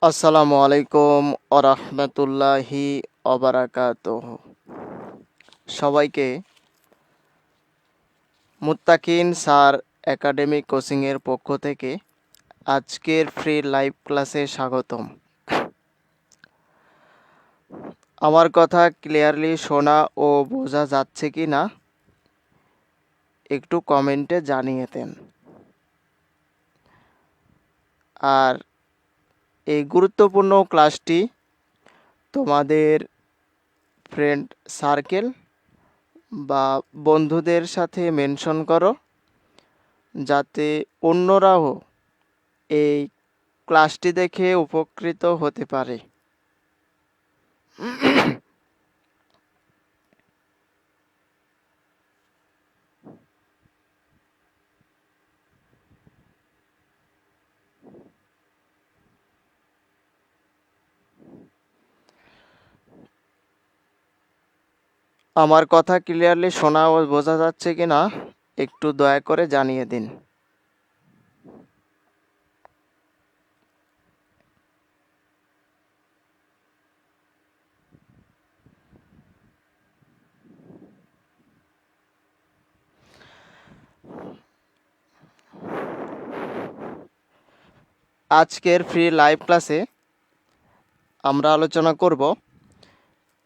আসসালামু আলাইকুম আরহামতুল্লাহি অবারাকাতুহ। সবাইকে মুত্তাকিন স্যার একাডেমিক কোচিংয়ের পক্ষ থেকে আজকের ফ্রি লাইভ ক্লাসে স্বাগতম। আমার কথা ক্লিয়ারলি শোনা ও বোঝা যাচ্ছে কি না একটু কমেন্টে জানিয়ে দেন। আর এই গুরুত্বপূর্ণ ক্লাসটি তোমাদের ফ্রেন্ড সার্কেল বা বন্ধুদের সাথে মেনশন করো, যাতে অন্যরাও এই ক্লাসটি দেখে উপকৃত হতে পারে। আমার কথা ক্লিয়ারলি শোনা ও বোঝা যাচ্ছে কি না একটু দয়া করে জানিয়ে দিন। আজকের ফ্রি লাইভ ক্লাসে আমরা আলোচনা করব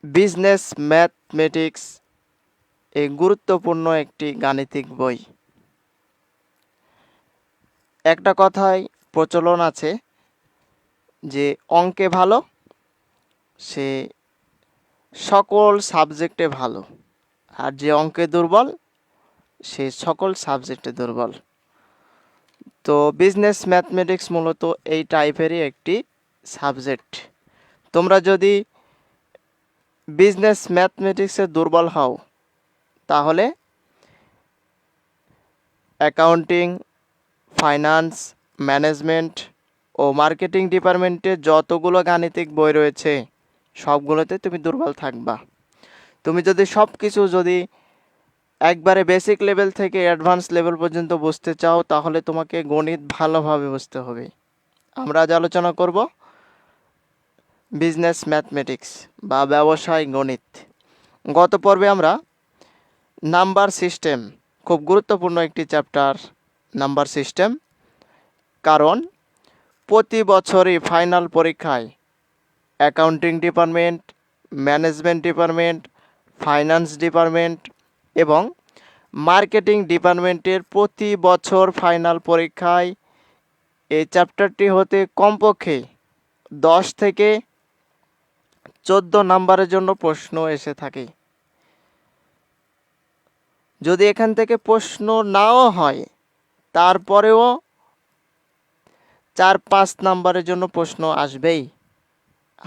বিজনেস ম্যাথমেটিক্স, এই গুরুত্বপূর্ণ একটি গাণিতিক বই। একটা কথাই প্রচলন আছে যে অঙ্কে ভালো সে সকল সাবজেক্টে ভালো, আর যে অঙ্কে দুর্বল সে সকল সাবজেক্টে দুর্বল। তো বিজনেস ম্যাথমেটিক্স মূলত এই টাইপেরই একটি সাবজেক্ট। তোমরা যদি বিজনেস ম্যাথমেটিক্সে দুর্বল হও তাহলে অ্যাকাউন্টিং, ফাইন্যান্স, ম্যানেজমেন্ট ও মার্কেটিং ডিপার্টমেন্টে যতগুলো গাণিতিক বই রয়েছে সবগুলোতে তুমি দুর্বল থাকবা। তুমি যদি সব কিছু একবারে বেসিক লেভেল থেকে অ্যাডভান্স লেভেল পর্যন্ত বুঝতে চাও তাহলে তোমাকে গণিত ভালোভাবে বুঝতে হবে। আমরা আজ আলোচনা করব বিজনেস ম্যাথমেটিক্স বা ব্যবসায় গণিত। গত পর্বে আমরা নাম্বার সিস্টেম, খুব গুরুত্বপূর্ণ একটি চ্যাপ্টার নাম্বার সিস্টেম, কারণ প্রতি বছরই ফাইনাল পরীক্ষায় accounting department, management department, finance department এবং মার্কেটিং ডিপার্টমেন্টের প্রতি বছর ফাইনাল পরীক্ষায় এই চ্যাপ্টারটি হতে কমপক্ষে 10 থেকে 14 নাম্বারের জন্য প্রশ্ন এসে থাকে। যদি এখান থেকে প্রশ্ন নাও হয় তারপরেও 4-5 নাম্বারের জন্য প্রশ্ন আসবেই,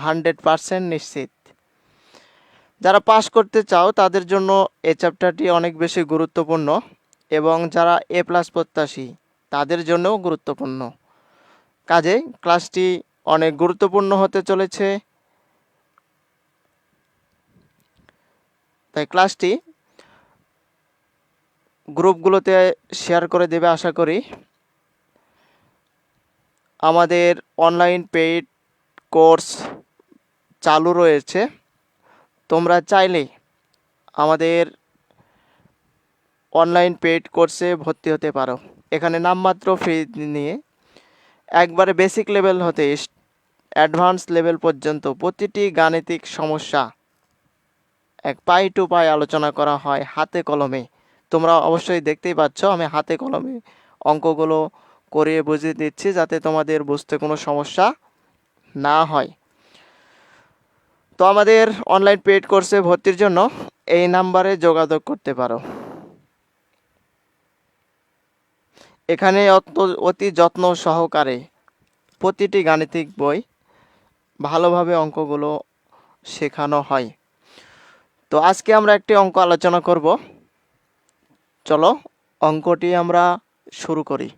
100% নিশ্চিত। যারা পাস করতে চাও তাদের জন্য এই চ্যাপ্টারটি অনেক বেশি গুরুত্বপূর্ণ এবং যারা A+ প্রত্যাশী তাদের জন্যও গুরুত্বপূর্ণ। কাজেই ক্লাসটি অনেক গুরুত্বপূর্ণ হতে চলেছে। তাই ক্লাসটি গ্রুপগুলোতে শেয়ার করে দেবে আশা করি। আমাদের অনলাইন পেইড কোর্স চালু রয়েছে। তোমরা চাইলে আমাদের অনলাইন পেইড কোর্সে ভর্তি হতে পারো। এখানে নামমাত্র ফি নিয়ে একবারে বেসিক লেভেল হতে অ্যাডভান্স লেভেল পর্যন্ত প্রতিটি গাণিতিক সমস্যা এক পাই টু পাই আলোচনা করা হয় হাতে কলমে। তোমরা অবশ্যই দেখতেই পাচ্ছ আমি হাতে কলমে অঙ্কগুলো করিয়ে বুঝিয়ে দিচ্ছি যাতে তোমাদের বুঝতে কোনো সমস্যা না হয়। তো আমাদের অনলাইন পেইড কোর্সে ভর্তির জন্য এই নাম্বারে যোগাযোগ করতে পারো। এখানে অতি যত্ন সহকারে প্রতিটি গাণিতিক বই ভালোভাবে অঙ্কগুলো শেখানো হয়। তো আজকে আমরা একটি অঙ্ক আলোচনা করব। চলো অঙ্কটি আমরা শুরু করি।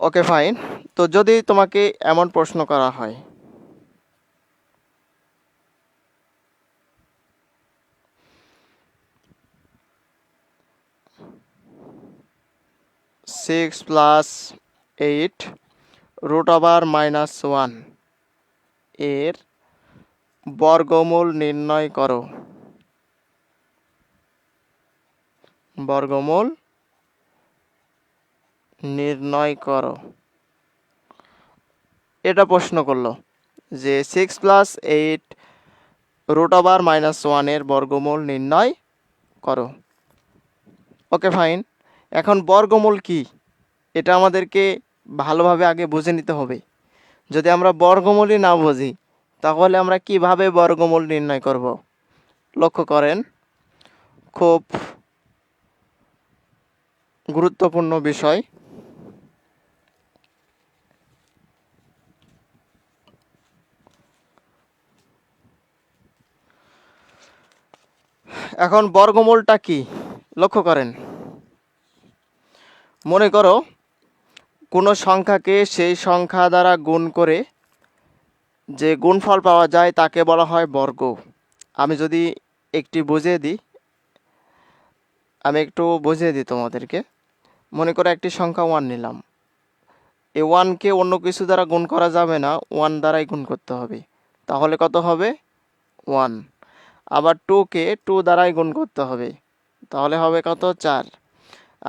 Okay fine. তো যদি তোমাকে এমন প্রশ্ন করা হয় six plus eight root over minus one এর বর্গমূল নির্ণয় করো। বর্গমূল নির্ণয় করো, এটা প্রশ্ন করলো যে six plus eight root over minus ওয়ানের বর্গমূল নির্ণয় করো। ওকে ফাইন, এখন বর্গমূল কি এটা আমাদেরকে ভালোভাবে আগে বুঝে নিতে হবে। যদি আমরা বর্গমূলই না বুঝি তাহলে আমরা কিভাবে বর্গমূল নির্ণয় করব। লক্ষ্য করেন, খুব গুরুত্বপূর্ণ বিষয়। এখন বর্গমূলটা কি লক্ষ্য করেন, মনে করো কোনো সংখ্যাকে সেই সংখ্যা দ্বারা গুণ করে যে গুণফল পাওয়া যায় তাকে বলা হয় বর্গ। আমি যদি একটু বুঝিয়ে দিই তোমাদেরকে। মনে করো একটি সংখ্যা ওয়ান নিলাম, এই ওয়ানকে অন্য কিছু দ্বারা গুণ করা যাবে না, ওয়ান দ্বারাই গুণ করতে হবে, তাহলে কত হবে ওয়ান। আবার টুকে টু দ্বারাই গুণ করতে হবে, তাহলে হবে কত চার।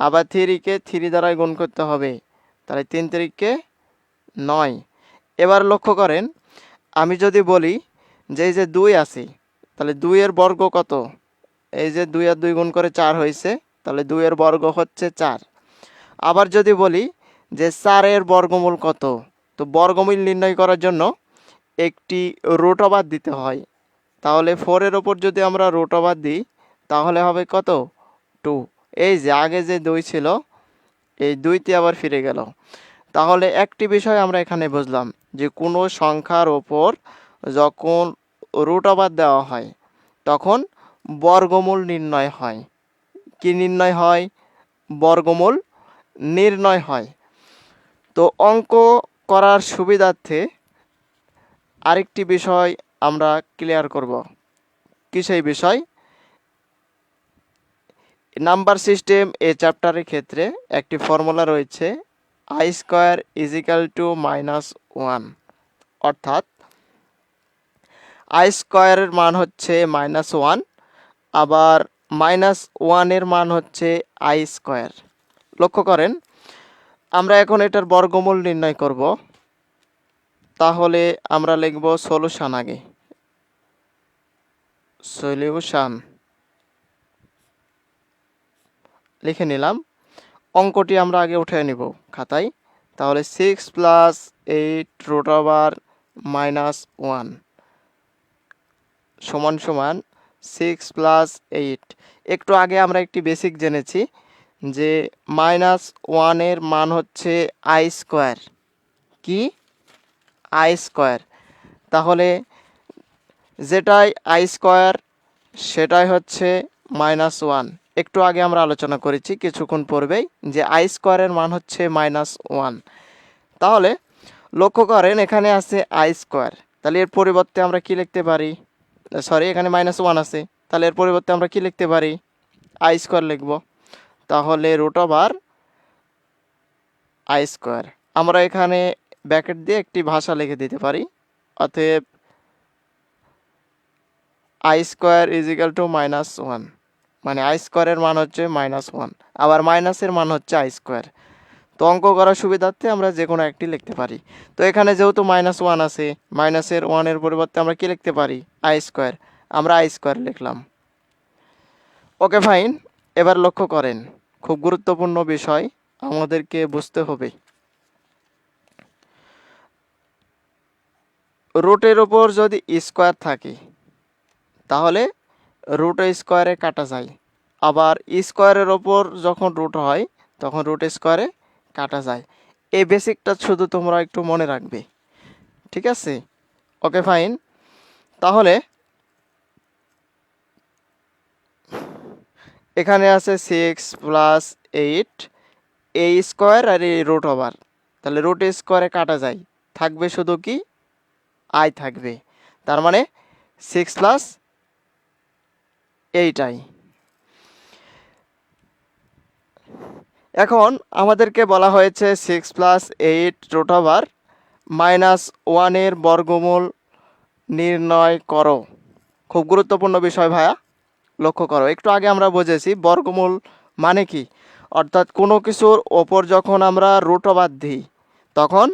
আবার থ্রিকে থ্রি দ্বারাই গুণ করতে হবে, তাহলে তিন তিরিকে নয়। এবার লক্ষ্য করেন, আমি যদি বলি যে এই যে দুই আছে, তাহলে দুইয়ের বর্গ কত, এই যে দুই আর দুই গুণ করে চার হয়েছে, তাহলে দুইয়ের বর্গ হচ্ছে চার। আবার যদি বলি যে চারের বর্গমূল কত, তো বর্গমূল নির্ণয় করার জন্য একটি রুট ওভার দিতে হয়, তাহলে ফোরের ওপর যদি আমরা রুট ওভার দিই তাহলে হবে কত টু। এই যে আগে যে দুই ছিল এই দুইতে আবার ফিরে গেল। তাহলে একটি বিষয় আমরা এখানে বুঝলাম যে কোনো সংখ্যার ওপর যখন রুট ওভার দেওয়া হয় তখন বর্গমূল নির্ণয় হয়। কি নির্ণয় হয়? বর্গমূল নির্ণয় হয়। তো অঙ্ক করার সুবিধার্থে আরেকটি বিষয় আমরা ক্লিয়ার করব। কি সেই বিষয়? নাম্বার সিস্টেম এই চ্যাপ্টারের ক্ষেত্রে একটি ফর্মুলা রয়েছে i square is equal to minus one, অর্থাৎ আই স্কোয়ারের মান হচ্ছে মাইনাস ওয়ান, আবার মাইনাস ওয়ানের মান হচ্ছে আই স্কোয়ার। লক্ষ্য করেন, আমরা এখন এটার বর্গমূল নির্ণয় করব, তাহলে আমরা লিখব সলিউশন। আগে সলিউশন লিখে নিলাম, অঙ্কটি আমরা আগে উঠে নিব খাতায়। তাহলে six plus eight root over minus one সমান সমান সিক্স প্লাস এইট। একটু আগে আমরা একটি বেসিক জেনেছি যে মাইনাস ওয়ানের মান হচ্ছে আই স্কোয়ার। কি? I square. তাহলে যেটাই আই স্কোয়ার সেটাই হচ্ছে মাইনাস ওয়ান। একটু আগে আমরা আলোচনা করেছি কিছুক্ষণ পূর্বেই যে আই স্কোয়ারের মান হচ্ছে মাইনাস ওয়ান। তাহলে লক্ষ্য করেন এখানে আছে আই স্কোয়ার, তাহলে এর পরিবর্তে আমরা কি লিখতে পারি? সরি, এখানে মাইনাস ওয়ান আছে, তাহলে এর পরিবর্তে আমরা কি লিখতে পারি? আই স্কোয়ার লিখব। তাহলে রুট ওভার আই স্কোয়ার। আমরা এখানে ব্র্যাকেট দিয়ে একটি ভাষা লিখে দিতে পারি, অতএব I square is equal two minus one, মানে আই স্কোয়ারের মান হচ্ছে মাইনাস ওয়ান, আবার মাইনাসের মান হচ্ছে আই স্কোয়ার। তো অঙ্ক করার সুবিধার্থে আমরা যে কোনো একটি লিখতে পারি। তো এখানে যেহেতু মাইনাস ওয়ান আছে, মাইনাসের ওয়ানের পরিবর্তে আমরা কি লিখতে পারি? I square. আমরা আই স্কোয়ার লিখলাম। ওকে ফাইন, এবার লক্ষ্য করেন, খুব গুরুত্বপূর্ণ বিষয় আমাদেরকে বুঝতে হবে। রুটের ওপর যদি স্কোয়ার থাকে তাহলে রুট স্কোয়ারে কাটা যায়, আবার স্কোয়ারের ওপর যখন রুট হয় তখন রুট স্কোয়ারে কাটা যায়। এই বেসিকটা শুধু তোমরা একটু মনে রাখবে, ঠিক আছে? ওকে ফাইন, তাহলে এখানে আছে সিক্স প্লাস এইট, এই স্কোয়ার আর এই রুট ওভার, তাহলে রুট স্কোয়ারে কাটা যায়, থাকবে শুধু কি আই থাকবে, তার মানে সিক্স প্লাস এইট আই। এখন আমাদেরকে বলা হয়েছে 6+8 রুট ওভার -1 বর্গমূল নির্ণয় করো। খুব গুরুত্বপূর্ণ বিষয় ভাইয়া, লক্ষ্য করো। একটু আগে আমরা বুঝেছি বর্গমূল মানে কি, অর্থাৎ কোনো কিছুর ওপর যখন আমরা রুট ওভার দিই তখন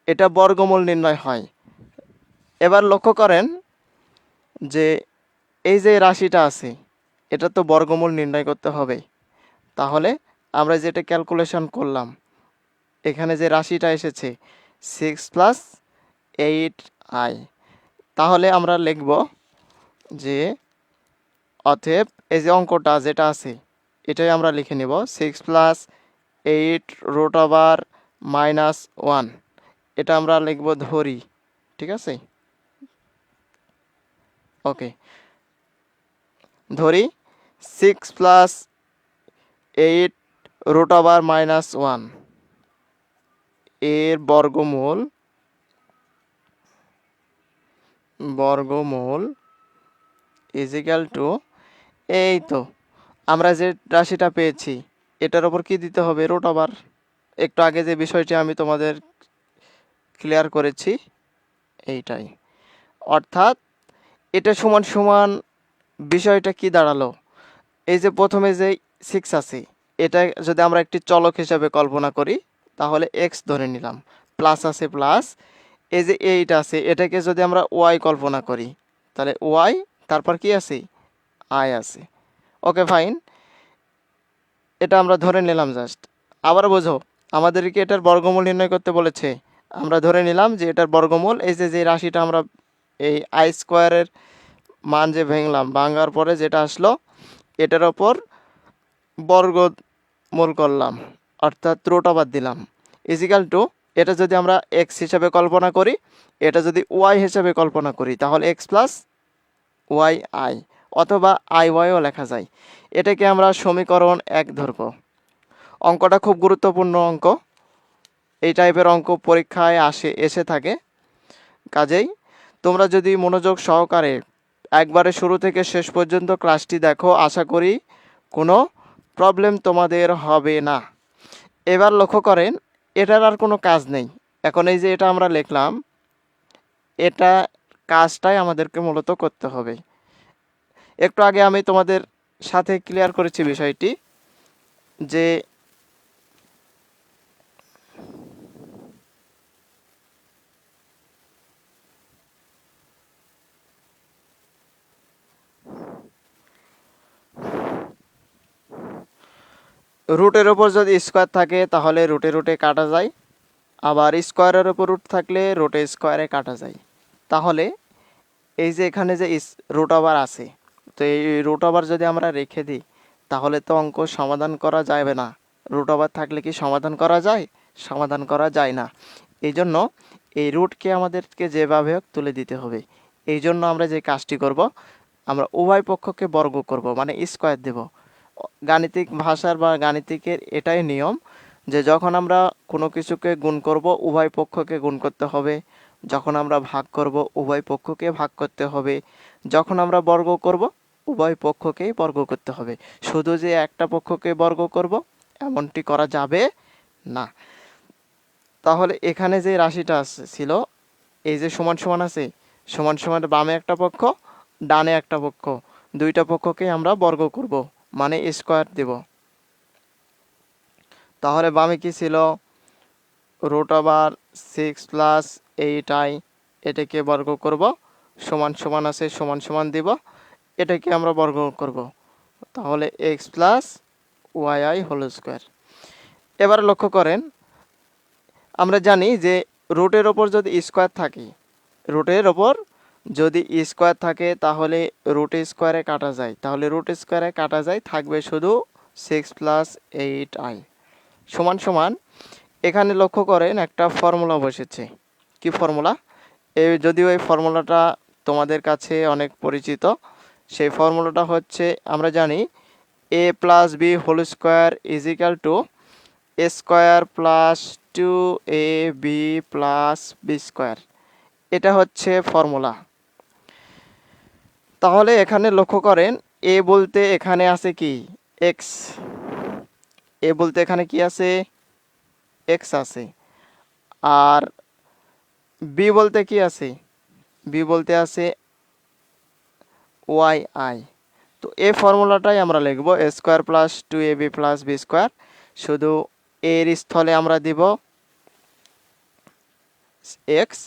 এটা বর্গমূল নির্ণয় হয়। এবার লক্ষ্য করেন যে এই যে রাশিটা আছে এটা তো বর্গমূল নির্ণয় করতে হবে। তাহলে আমরা যেটা ক্যালকুলেশন করলাম, এখানে যে রাশিটা এসেছে 6+8i, তাহলে আমরা লিখব যে অতএব এই যে অঙ্কটা যেটা আছে এটাই আমরা লিখে নেব 6+8 রুট ওভার -1, এটা আমরা লিখব ধরি। ঠিক আছে, ওকে, ধরি 6+8 রুট ওভার -1 এর বর্গমূল ইজিক্যাল টু, এই তো আমরা যে রাশিটা পেয়েছি এটার ওপর কি দিতে হবে, রুট ওভার। একটু আগে যে বিষয়টি আমি তোমাদের ক্লিয়ার করেছি এইটাই, অর্থাৎ এটা সমান সমান বিষয়টা কি দাঁড়ালো, এই যে প্রথমে যে 6 আছে এটা যদি আমরা একটি চলক হিসাবে কল্পনা করি তাহলে এক্স ধরে নিলাম, প্লাস আছে প্লাস, এই যে 8 আছে এটাকে যদি আমরা ওয়াই কল্পনা করি তাহলে ওয়াই, তারপর কি আছে, আই আছে। ওকে ফাইন, এটা আমরা ধরে নিলাম জাস্ট। আবার বোঝো, আমাদেরকে এটার বর্গমূল নির্ণয় করতে বলেছে, আমরা ধরে নিলাম যে এটার বর্গমূল এই যে রাশিটা আমরা এই আই স্কোয়ারের মান যে ভাঙার পরে যেটা আসলো এটার ওপর বর্গমূল করলাম, অর্থাৎ রুট ওভার দিলাম, ইজিক্যাল টু, এটা যদি আমরা এক্স হিসাবে কল্পনা করি, এটা যদি ওয়াই হিসাবে কল্পনা করি তাহলে এক্স প্লাস ওয়াই আই, অথবা আই ওয়াইও লেখা যায়। এটাকে আমরা সমীকরণ 1 ধরব। অঙ্কটা খুব গুরুত্বপূর্ণ অঙ্ক, এই টাইপের অঙ্ক পরীক্ষায় এসে থাকে। কাজেই তোমরা যদি মনোযোগ সহকারে একবারে শুরু থেকে শেষ পর্যন্ত ক্লাসটি দেখো, আশা করি কোনো প্রবলেম তোমাদের হবে না। এবার লক্ষ্য করেন এটার আর কোনো কাজ নেই। এখন এই যে এটা আমরা লিখলাম, এটা কাজটাই আমাদেরকে মূলত করতে হবে। একটু আগে আমি তোমাদের সাথে ক্লিয়ার করেছি বিষয়টি যে রুটের ওপর যদি স্কোয়ার থাকে তাহলে রুটে রুটে কাটা যায়, আবার স্কোয়ারের ওপর রুট থাকলে রুটে স্কোয়ারে কাটা যায়। তাহলে এই যে এখানে যে রুট ওভার আছে, তো এই রুট ওভার যদি আমরা রেখে দিই তাহলে তো অঙ্ক সমাধান করা যাবে না। রুট ওভার থাকলে কি সমাধান করা যায়? সমাধান করা যায় না। এই জন্য এই রুটকে আমাদেরকে যেভাবে হোক তুলে দিতে হবে। এই জন্য আমরা যে কাজটি করব, আমরা উভয় পক্ষকে বর্গ করব, মানে স্কোয়ার দেব। গাণিতিক ভাষার বা গাণিতিকের এটাই নিয়ম যে যখন আমরা কোনো কিছুকে গুণ করব উভয় পক্ষকে গুণ করতে হবে, যখন আমরা ভাগ করব উভয় পক্ষকে ভাগ করতে হবে, যখন আমরা বর্গ করব উভয় পক্ষকেই বর্গ করতে হবে। শুধু যে একটা পক্ষকে বর্গ করব এমনটি করা যাবে না। তাহলে এখানে যে রাশিটা ছিল, এই যে সমান সমান আছে, সমান সমান বামে একটা পক্ষ ডানে একটা পক্ষ, দুইটা পক্ষকে আমরা বর্গ করব, মানে স্কোয়ার দেব। তাহলে বামে কি ছিল, রুট ওভার 6+8i, এটাকে বর্গ করব, সমান সমান আছে সমান সমান দিব, এটাকে আমরা বর্গ করব, তাহলে x plus y whole square. এবার লক্ষ্য করেন আমরা জানি যে রুটের ওপর যদি স্কোয়ার থাকে, রুটের ওপর যদি স্কোয়ার থাকে তাহলে রুট স্কোয়ারে কাটা যায়, তাহলে রুট স্কোয়ারে কাটা যায়, থাকবে শুধু 6+8i সমান সমান। এখানে লক্ষ্য করেন একটা ফর্মুলা বসেছে। কি ফর্মুলা? যদিও এই ফর্মুলাটা তোমাদের কাছে অনেক পরিচিত। সেই ফর্মুলাটা হচ্ছে, আমরা জানি a plus B whole square is equal to a square plus 2ab plus B square. এটা হচ্ছে ফর্মুলা। তাহলে এখানে লক্ষ্য করেন এ বলতে এখানে আছে কি, এক্স, এ বলতে এখানে কি আছে, এক্স আছে। আর বি বলতে কি আছে, বি বলতে আছে ওয়াই আই। তো এই ফর্মুলাটাই আমরা লিখব A square plus 2ab plus B square. শুধু এর স্থলে আমরা দিব এক্স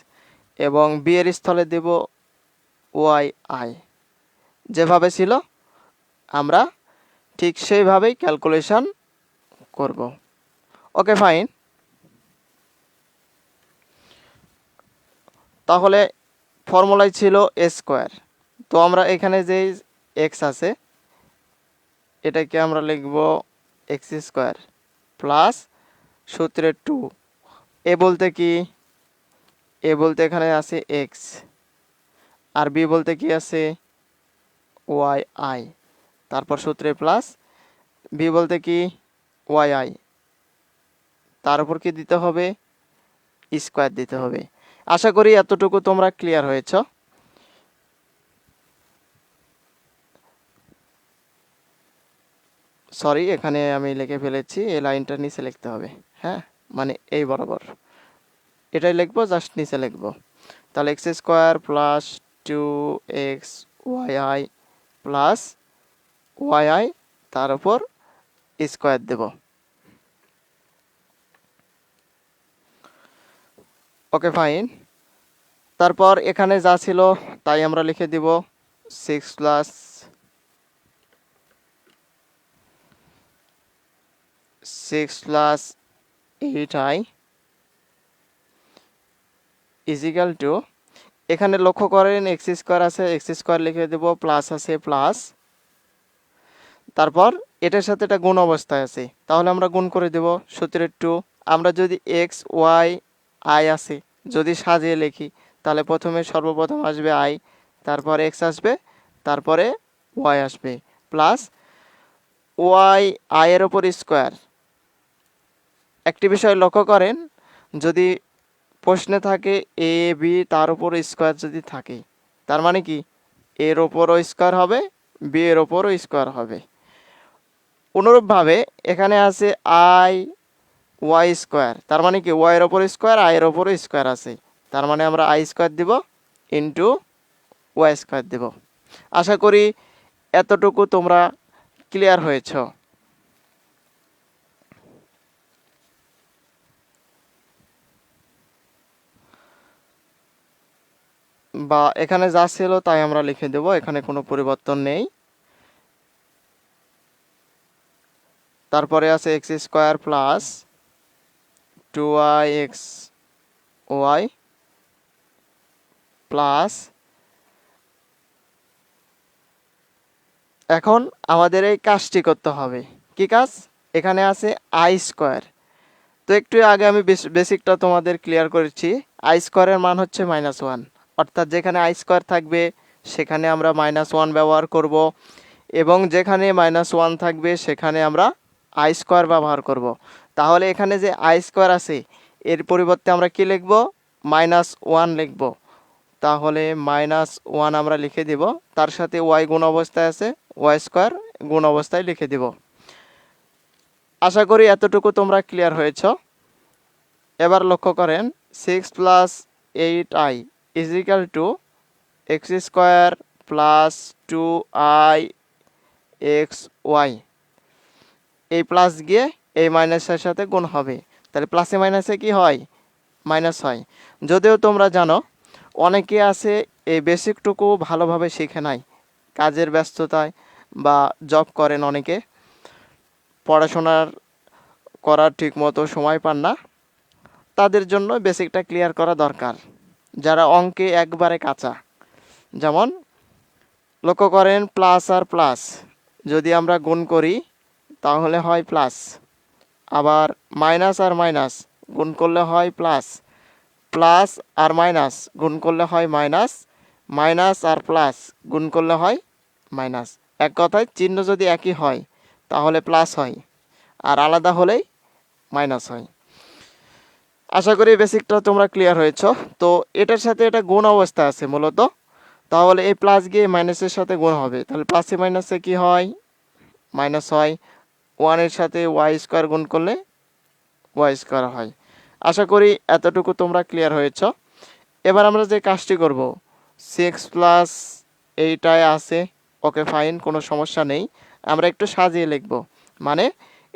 এবং বি এর স্থলে দিব ওয়াই আই। যেভাবে ছিল আমরা ঠিক সেইভাবেই ক্যালকুলেশন করব। Okay fine. তাহলে ফর্মুলাই ছিল এ স্কোয়ার। তো আমরা এখানে যে এক্স আছে এটাকে আমরা লিখব এক্স স্কোয়ার প্লাস সূত্রের 2। এ বলতে কি, এ বলতে এখানে আছে এক্স, আর বি বলতে কি আছে ওয়াই আই, তারপর সূত্রে প্লাস বি বলতে কি ওয়াই আই, তার উপর কি দিতে হবে, স্কোয়ার দিতে হবে। আশা করি এতটুকু তোমরা ক্লিয়ার হয়েছ। সরি, এখানে আমি লিখে ফেলেছি, এই লাইনটা নিচে লিখতে হবে। হ্যাঁ, মানে এই বরাবর এটাই লিখবো, জাস্ট নিচে লিখবো। তাহলে x square plus 2x y i plus y i, তার উপর স্কোয়ার দেব। Okay fine. তারপর এখানে যা ছিল তাই আমরা লিখে দিব 6 প্লাস 8i ইজিক্যাল টু, এখানে লক্ষ্য করেন এক্স স্কোয়ার আছে, এক্স স্কোয়ার লিখে দেব, প্লাস আছে প্লাস, তারপর এটার সাথে এটা গুণ অবস্থায় আছে, তাহলে আমরা গুণ করে দেব সূত্রের 2। আমরা যদি এক্স ওয়াই আই আছে যদি সাজিয়ে লিখি, তাহলে প্রথমে সর্বপ্রথম আসবে আই, তারপর এক্স আসবে, তারপরে ওয়াই আসবে, প্লাস ওয়াই আই এর ওপর স্কোয়ার। একটি বিষয় লক্ষ্য করেন, যদি প্রশ্নে থাকে এ বি তার উপর স্কোয়ার যদি থাকে, তার মানে কি এর ওপরও স্কোয়ার হবে, বি এর ওপরও স্কোয়ার হবে। অনুরূপভাবে এখানে আছে আই ওয়াই স্কোয়ার, তার মানে কি ওয়াই এর ওপর স্কোয়ার, আই এর ওপরও স্কোয়ার আছে, তার মানে আমরা আই স্কোয়ার দিব ইন্টু ওয়াই স্কোয়ার দেব। আশা করি এতটুকু তোমরা ক্লিয়ার হয়েছ। বা এখানে যা ছিল তাই আমরা লিখে দেব, এখানে কোনো পরিবর্তন নেই। তারপরে আছে x square plus 2ix y plus, এখন আমাদের এই কাজটি করতে হবে। কি কাজ? এখানে আছে আই স্কোয়ার। তো একটু আগে আমি বেসিকটা তোমাদের ক্লিয়ার করেছি। আই স্কোয়ারের মান হচ্ছে -1, অর্থাৎ যেখানে আই স্কোয়ার থাকবে সেখানে আমরা -1 ব্যবহার করব, এবং যেখানে -1 থাকবে সেখানে আমরা আই স্কোয়ার ব্যবহার করব। তাহলে এখানে যে আই স্কোয়ার আছে এর পরিবর্তে আমরা কি লিখব, -1 লিখব। তাহলে -1 আমরা লিখে দিব, তার সাথে ওয়াই গুণ অবস্থায় আছে, ওয়াই স্কোয়ার গুণ অবস্থায় লিখে দিব। আশা করি এতটুকু তোমরা ক্লিয়ার হয়েছ। এবার লক্ষ্য করেন 6 plus 8i is equal to x square plus 2i x y. এই প্লাস গিয়ে এই মাইনাসের সাথে গুণ হবে, তাহলে প্লাসে মাইনাসে কি হয়, মাইনাস হয়। যদিও তোমরা জানো অনেকে আছে এই বেসিকটুকু ভালোভাবে শিখে নাই, কাজের ব্যস্ততায় বা জব করেন, অনেকে পড়াশোনার করার ঠিক মতো সময় পান না, তাদের জন্য বেসিকটা ক্লিয়ার করা দরকার। যারা অঙ্কে একবারে কাঁচা, যেমন লক্ষ্য করেন প্লাস আর প্লাস যদি আমরা গুণ করি তাহলে হয় প্লাস, আবার মাইনাস আর মাইনাস গুণ করলে হয় প্লাস, প্লাস আর মাইনাস গুণ করলে হয় মাইনাস, মাইনাস আর প্লাস গুণ করলে হয় মাইনাস। এক কথায় চিহ্ন যদি একই হয় তাহলে প্লাস হয়, আর আলাদা হলেই মাইনাস হয়। আশা করি বেসিকটা তোমরা ক্লিয়ার হয়েছ। তো এটার সাথে এটা গুণ অবস্থা আছে মূলত, তাহলে এই প্লাস গিয়ে মাইনাসের সাথে গুণ হবে, তাহলে প্লাসে মাইনাসে কি হয়, মাইনাস হয়। ওয়ানের সাথে ওয়াই স্কোয়ার গুণ করলে ওয়াই স্কোয়ার হয়। আশা করি এতটুকু তোমরা ক্লিয়ার হয়েছ। এবার আমরা যে কাজটি করব, 6+8 আছে, ওকে ফাইন, কোনো সমস্যা নেই। আমরা একটু সাজিয়ে লিখব, মানে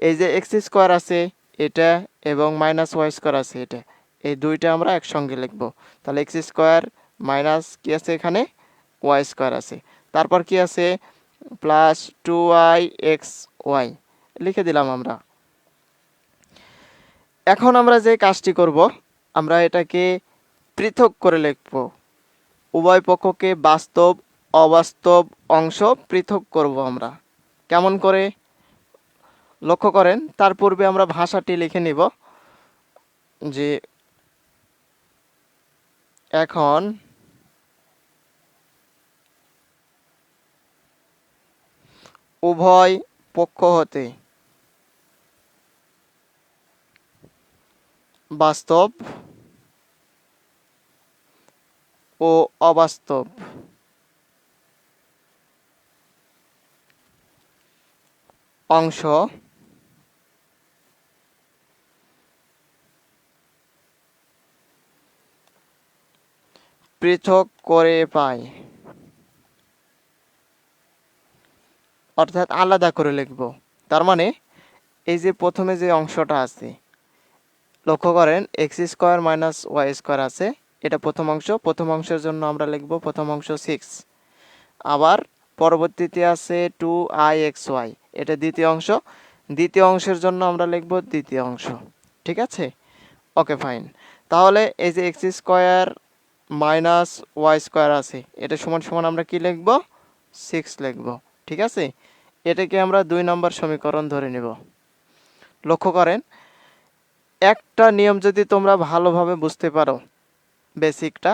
এই যে এক্স স্কোয়ার আছে এটা এবং মাইনাস ওয়াই স্কোয়ার আছে এটা, এই দুইটা আমরা একসঙ্গে লিখব। তাহলে এক্স স্কোয়ার মাইনাস কি আছে এখানে ওয়াই স্কোয়ার আছে, তারপর কি আছে প্লাস 2i(x)y লিখে দিলাম আমরা। এখন আমরা যে কাজটি করব, আমরা এটাকে পৃথক করে লিখব। উভয় পক্ষকে বাস্তব অবাস্তব অংশ পৃথক করব আমরা। কেমন করে লক্ষ্য করেন, তার পূর্বে আমরা ভাষাটি লিখে নিব যে এখন উভয় পক্ষ হতে বাস্তব ও অবাস্তব অংশ পৃথক করে পাই, অর্থাৎ আলাদা করে লিখব। তার মানে এই যে প্রথমে যে অংশটা আছে, লক্ষ্য করেন x square minus Y square আছে, এটা প্রথম অংশ। প্রথম অংশের জন্য আমরা লিখব প্রথম অংশ 6। আবার পরবর্তীতে আছে 2i(x)y, এটা দ্বিতীয় অংশ। দ্বিতীয় অংশের জন্য আমরা লিখব দ্বিতীয় অংশ। ঠিক আছে, ওকে ফাইন। তাহলে এই যে x square minus Y square আছে, এটা সমান সমান আমরা কি লিখব 6 লিখব। ঠিক আছে, এটাকে আমরা 2 নম্বর সমীকরণ ধরে নেব। লক্ষ্য করেন একটা নিয়ম যদি তোমরা ভালোভাবে বুঝতে পারো, বেসিকটা,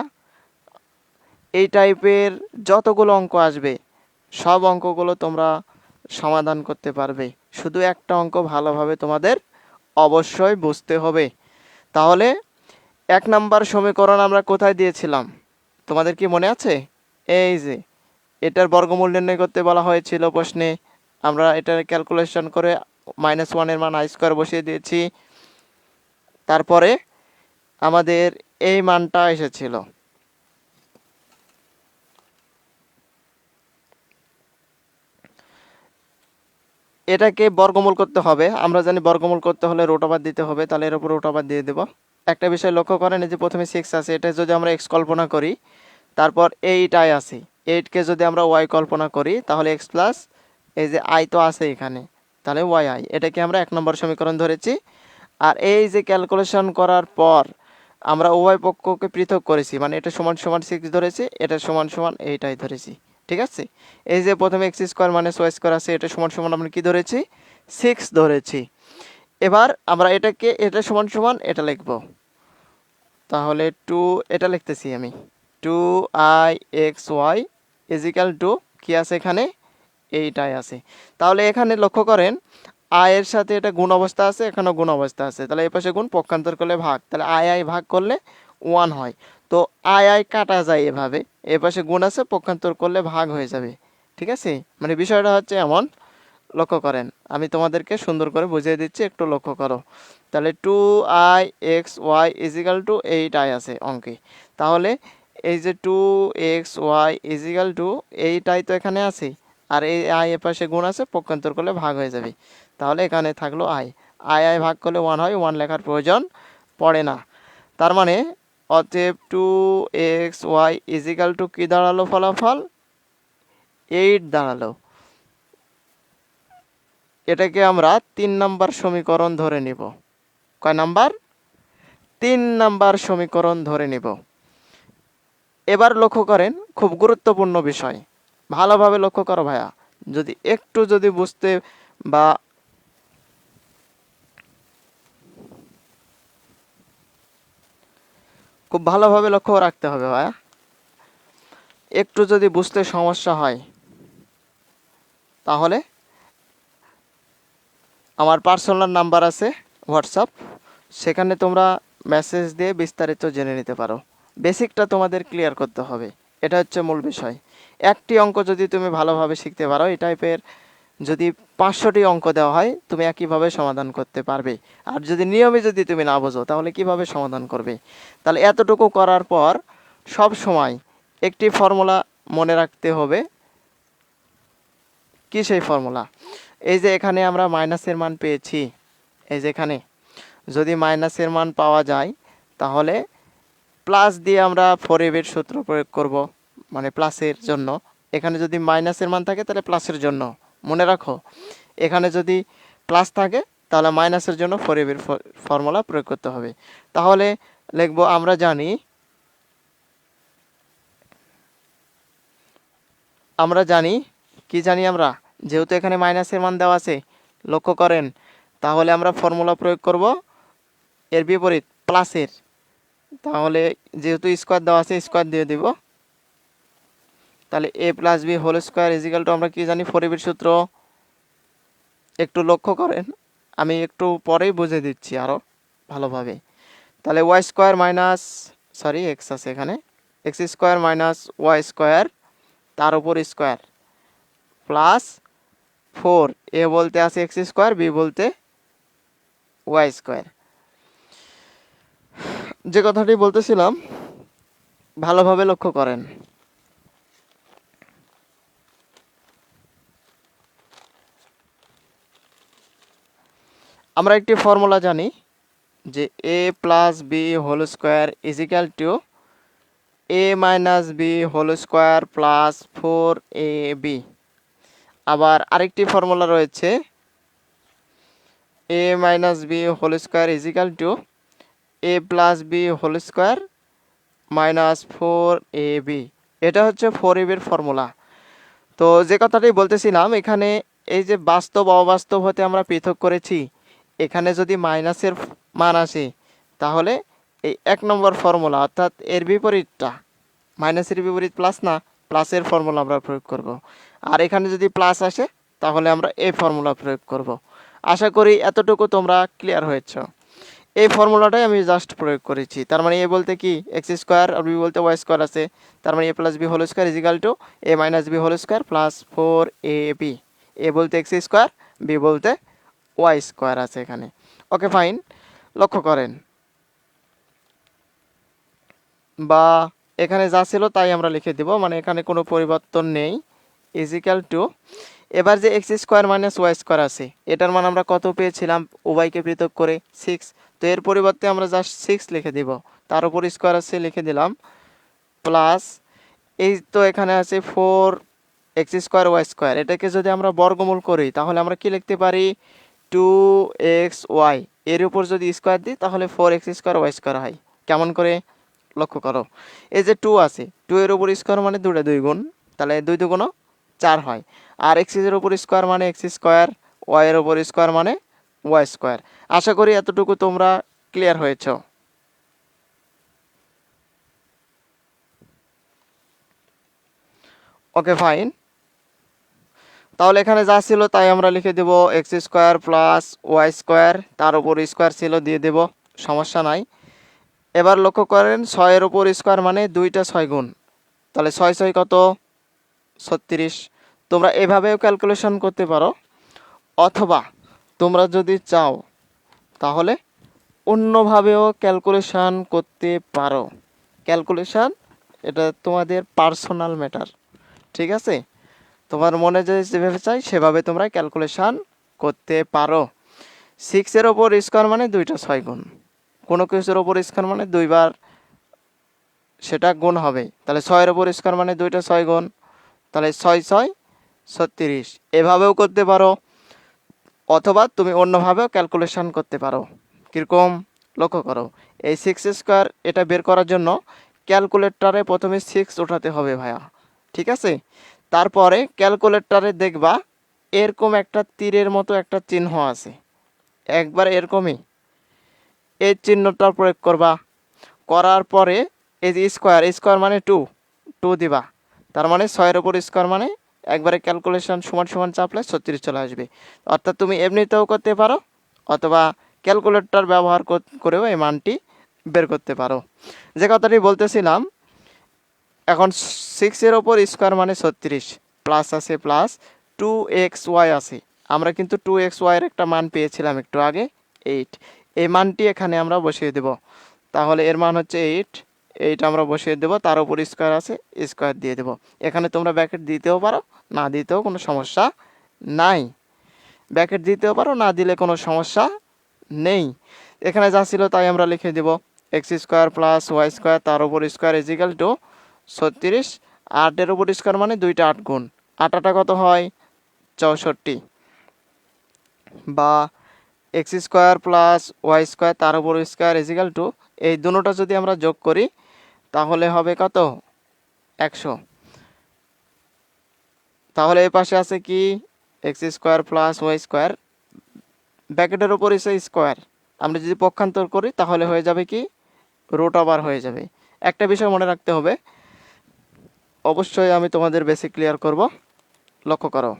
এই টাইপের যতগুলো অঙ্ক আসবে সব অঙ্কগুলো তোমরা সমাধান করতে পারবে। শুধু একটা অঙ্ক ভালোভাবে তোমাদের অবশ্যই বুঝতে হবে। তাহলে 1 নম্বর সমীকরণ আমরা কোথায় দিয়েছিলাম তোমাদের কি মনে আছে? এই যে এটার বর্গমূল নির্ণয় করতে বলা হয়েছিল প্রশ্নে, আমরা এটার ক্যালকুলেশন করে -1 এর মান আই স্কোয়ার বসিয়ে দিয়েছি। তারপরে আমাদের এই মানটা এসেছিল। এটাকে বর্গমূল করতে হবে, আমরা জানি বর্গমূল করতে হলে রুট ওভার দিতে হবে, তাহলে এর উপর রুট ওভার দিয়ে দেব। একটা বিষয় লক্ষ্য করেন, এই যে প্রথমে 6 আছে, এটা যদি আমরা এক্স কল্পনা করি, তারপর 8i আছে, 8কে যদি আমরা ওয়াই কল্পনা করি তাহলে এক্স প্লাস এই যে আই তো আছে এখানে, তাহলে ওয়াই, এটাকে আমরা 1 নম্বর সমীকরণ ধরেছি। আর এই যে ক্যালকুলেশন করার পর আমরা উভয় পক্ষকে পৃথক করেছি, মানে এটা সমান সমান 6 ধরেছি, এটা সমান সমান 8i ধরেছি। ঠিক আছে, এই যে প্রথমে x square minus Y square আছে, এটা সমান সমান আমরা কি ধরেছি 6 ধরেছি। এবার আমরা এটাকে এটা সমান সমান এটা লিখব, তাহলে 2 এটা লিখতেছি আমি 2i(x)y ইজিক্যাল টু কি আছে এখানে 8i আছে। তাহলে এখানে লক্ষ্য করেন আই এর সাথে এটা গুণ অবস্থা আছে, এখানেও গুণ অবস্থা আছে, তাহলে এই পাশে গুণ, পক্ষান্তর করলে ভাগ, তাহলে আই ভাগ করলে 1 হয়। তো আই কাটা যায় এভাবে, এই পাশে গুণ আছে, পক্ষান্তর করলে ভাগ হয়ে যাবে। ঠিক আছে, মানে বিষয়টা হচ্ছে এমন, লক্ষ্য করেন আমি তোমাদেরকে সুন্দর করে বুঝিয়ে দিচ্ছি, একটু লক্ষ্য করো। তাহলে 2i(x)y ইজিক্যাল টু 8i আছে অঙ্কে। তাহলে এই যে 2x(y ইজিক্যাল টু 8i তো এখানে আছে, আর এই আই এর পাশে গুণ আছে, পক্ষান্তর করলে ভাগ হয়ে যাবে। তাহলে এখানে থাকলো আই ভাগ করলে 1 হয়, 1 লেখার প্রয়োজন পড়ে না। তার মানে অতএব 2xy ইজিক্যাল টু কি দাঁড়ালো, ফলাফল 8 দাঁড়ালো। এটাকে আমরা 3 নম্বর সমীকরণ ধরে নিব। কয় নাম্বার? 3 নম্বর সমীকরণ ধরে নিব। এবার লক্ষ্য করেন খুব গুরুত্বপূর্ণ বিষয়, ভালোভাবে লক্ষ্য করো ভাইয়া, যদি একটু যদি বুঝতে বা খুব ভালোভাবে লক্ষ্য রাখতে হবে ভাইয়া, একটু যদি বুঝতে সমস্যা হয় তাহলে আমার পার্সোনাল নাম্বার আছে হোয়াটসঅ্যাপ, সেখানে তোমরা মেসেজ দিয়ে বিস্তারিত জেনে নিতে পারো। বেসিকটা তোমাদের ক্লিয়ার করতে হবে, এটা হচ্ছে মূল বিষয়। একটি অঙ্ক যদি তুমি ভালোভাবে শিখতে পারো, এই টাইপের যদি 500টি অঙ্ক দেওয়া হয় তুমি একইভাবে সমাধান করতে পারবে। আর যদি নিয়মে যদি তুমি না বোঝো তাহলে কিভাবে সমাধান করবে? তাহলে এতটুকু করার পর সব সময় একটি ফর্মুলা মনে রাখতে হবে। কি সেই ফর্মুলা? এই যে এখানে আমরা মাইনাসের মান পেয়েছি, এই যে এখানে যদি মাইনাসের মান পাওয়া যায় তাহলে প্লাস দিয়ে আমরা 4ab এর সূত্র প্রয়োগ করব, মানে প্লাসের জন্য। এখানে যদি মাইনাসের মান থাকে তাহলে প্লাসের জন্য মনে রাখো, এখানে যদি প্লাস থাকে তাহলে মাইনাসের জন্য 4ab এর ফর্মুলা প্রয়োগ করতে হবে। তাহলে লিখব আমরা জানি কি জানি আমরা, যেহেতু এখানে মাইনাসের মান দেওয়া আছে লক্ষ্য করেন, তাহলে আমরা ফর্মুলা প্রয়োগ করব এর বিপরীত প্লাসের। তাহলে যেহেতু স্কোয়ার দেওয়া আছে স্কোয়ার দিয়ে দিব। তাহলে a plus B whole square is equal to আমরা কি জানি 4ab এর সূত্র। একটু লক্ষ্য করেন, আমি একটু পরেই বুঝে দিচ্ছি আরও ভালোভাবে। তাহলে ওয়াই স্কোয়ার মাইনাস এক্স আছে এখানে, x square minus Y square তার উপর স্কোয়ার প্লাস 4, এ বলতে আছে এক্স স্কোয়ার, বি বলতে ওয়াই স্কোয়ার। যে কথাটি বলতেছিলাম ভালোভাবে লক্ষ্য করেন। আমরা একটি ফর্মুলা জানি যে a plus B whole square is equal to a minus B whole square plus 4ab। আবার আরেকটি ফর্মুলা রয়েছে a minus B whole square is equal to a plus B whole square minus 4ab। এটা হচ্ছে 4ab এর formula. তো যে কথাটি বলতেছিলাম, এখানে এই যে বাস্তব অবাস্তব হতে আমরা পৃথক করেছি, এখানে যদি মাইনাসের মান আসে তাহলে এই 1 নম্বর ফর্মুলা অর্থাৎ এর বিপরীতটা, মাইনাসের বিপরীত প্লাস না, প্লাসের ফর্মুলা আমরা প্রয়োগ করব। আর এখানে যদি প্লাস আসে তাহলে আমরা এই ফর্মুলা প্রয়োগ করব। আশা করি এতটুকু তোমরা ক্লিয়ার হয়েছ। এই ফর্মুলাটাই আমি জাস্ট প্রয়োগ করেছি। তার মানে এ বলতে কি এক্স স্কোয়ার আর বি বলতে ওয়াই স্কোয়ার আছে, তার মানে A plus B whole square is equal to A minus B whole square plus 4ab। A বলতে এক্স স্কোয়ার, বি বলতে ওয়াই স্কোয়ার আছে এখানে। ওকে ফাইন, লক্ষ্য করেন বা এখানে যা ছিল তাই আমরা লিখে দেব, মানে এখানে কোনো পরিবর্তন নেই। ইজিক্যাল টু এবার যে x square minus Y square আছে এটার মান আমরা কত পেয়েছিলাম উভয়কে পৃথক করে 6, তো এর পরিবর্তে আমরা জাস্ট 6 লিখে দিব, তার উপর স্কোয়ার আছে লিখে দিলাম প্লাস এই তো এখানে আছে 4 এক্স স্কোয়ার ওয়াই স্কোয়ার। এটাকে যদি আমরা বর্গমূল করি তাহলে আমরা কি লিখতে পারি 2xy, এর উপর যদি স্কোয়ার দিই তাহলে 4x স্কোয়ার ওয়াই স্কোয়ার হয়। কেমন করে লক্ষ্য করো, এই যে 2 আছে 2 এর উপর স্কোয়ার মানে 2 গুণ, তাহলে 2 2 4 হয়। আর এক্স এর উপর স্কোয়ার মানে এক্স স্কোয়ার, ওয়াই এর উপর স্কোয়ার মানে ওয়াই স্কোয়ার। আশা করি এতটুকু তোমরা ক্লিয়ার হয়েছ। ওকে ফাইন, তাহলে এখানে যা ছিল তাই আমরা লিখে দেব X square plus Y square, তার উপর স্কোয়ার ছিল দিয়ে দেব, সমস্যা নাই। এবার লক্ষ্য করেন 6 এর উপর স্কোয়ার মানে 2টা 6 গুণ, তাহলে 6 6 কত 36। তোমরা এভাবেও ক্যালকুলেশন করতে পারো, অথবা তোমরা যদি চাও তাহলে অন্যভাবেও ক্যালকুলেশন করতে পারো। ক্যালকুলেশন এটা তোমাদের পার্সোনাল ম্যাটার, ঠিক আছে? তোমার মনে যেভাবে চাই সেভাবে তোমরা ক্যালকুলেশন করতে পারো। 6 এর ওপর স্কোয়ার মানে 2টা 6 গুণ, কোনো কিছুর ওপর স্কোয়ার মানে 2 বার সেটা গুণ হবে, তাহলে 6 এর ওপর স্কোয়ার মানে 2টা 6 গুণ, তাহলে 6 6 36। এভাবেও করতে পারো, অথবা তুমি অন্যভাবেও ক্যালকুলেশন করতে পারো। কীরকম লক্ষ্য করো, এই 6 স্কোয়ার এটা বের করার জন্য ক্যালকুলেটরে প্রথমে 6 ওঠাতে হবে ভাইয়া, ঠিক আছে? তারপরে ক্যালকুলেটরে দেখবা এরকম একটা তীরের মতো একটা চিহ্ন আছে, একবার এরকমই এই চিহ্নটা প্রয়োগ করবা, করার পরে এই যে স্কোয়ার স্কোয়ার মানে 2 2 দিবা, তার মানে 6 এর উপর স্কোয়ার মানে একবারে ক্যালকুলেশন সমান সমান চাপলে 36 চলে আসবে। অর্থাৎ তুমি এমনিতেও করতে পারো অথবা ক্যালকুলেটর ব্যবহার করেও এই মানটি বের করতে পারো। যে কথাটি বলতেছিলাম, এখন 6 এর ওপর স্কোয়ার মানে 36, প্লাস আছে প্লাস 2xy আছে, আমরা কিন্তু 2xy এর একটা মান পেয়েছিলাম একটু আগে 8, এই মানটি এখানে আমরা বসিয়ে দেব। তাহলে এর মান হচ্ছে 8 আমরা বসিয়ে দেব, তার উপর স্কোয়ার আছে, স্কোয়ার দিয়ে দেব। এখানে তোমরা ব্র্যাকেট দিতেও পারো, না দিতেও কোনো সমস্যা নাই। ব্র্যাকেট দিতেও পারো, না দিলে কোনো সমস্যা নেই। এখানে যা ছিল তাই আমরা লিখে দেব, X square plus Y square তার উপর স্কোয়ার ইজ ইকাল টু 36। 8-এর উপর স্কোয়ার মানে 2টা 8 গুণ, 8 কত হয় 64, বা x square plus Y square তার উপর স্কোয়ার ইজ ইকাল টু, এই দুটোটা যদি আমরা যোগ করি তাহলে হবে কত 100। তাহলে এই পাশে আছে কি x square plus Y square, ব্র্যাকেটের উপর এসে স্কোয়ার, আমরা যদি পক্ষান্তর করি তাহলে হয়ে যাবে কি রুট ওভার হয়ে যাবে। একটা বিষয় মনে রাখতে হবে, অবশ্যই আমি তোমাদের বেসিক ক্লিয়ার করব, লক্ষ্য করো।